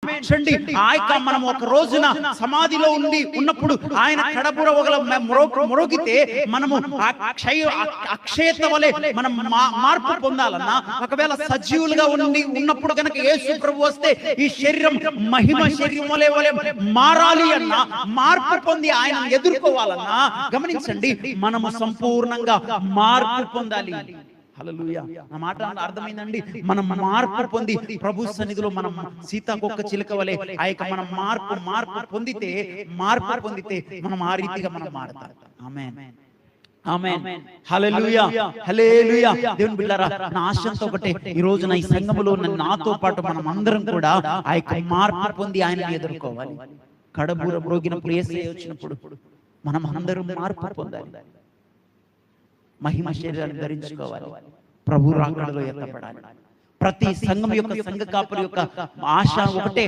చూడండి, మనం ఒక రోజున సమాధిలో ఉన్నప్పుడు ఆయన కడబుర ఒకల మొరగితే మనము అక్షయత వలె మనం మార్పు పొందాలన్నా, ఒకవేళ సజీవులుగా ఉన్నప్పుడు కనుక యేసు ప్రభు వస్తే ఈ శరీరం మహిమ శరీరం వలె మారాలి అన్నా, మార్పు పొంది ఆయన ఎదుర్కోవాలన్నా, గమనించండి, మనము సంపూర్ణంగా మార్పు పొందాలి. హల్లెలూయా. నా మాట అర్థమైందండి? మనం మార్పు పొంది ప్రభు సన్నిధిలో మనం సీతాకొక చిలుక వలె ఆ యొక్క మనం మార్పు పొందితే మనం ఆ రీతిగా మనం మారతాం. ఆమేన్, ఆమేన్, హల్లెలూయా, హల్లెలూయా. దేవుని బిడ్డలారా, నా ఆశంతో ఒకటే, ఈ రోజున ఈ సంఘములో నాతో పాటు మనం అందరం కూడా ఆ యొక్క మార్పు పొంది ఆయనని ఎదుర్కోవాలి. కడబూర మ్రోగినప్పుడు యేసయ్య వచ్చినప్పుడు మనం అందరం మార్పు పొందాలి, మహిమ శరీరాన్ని ధరించుకోవాలి, ప్రభు రాకడలో ఎత్తపడాలి. ప్రతి సంఘం యొక్క సంఘ కాపురి యొక్క ఆశ ఒకటే,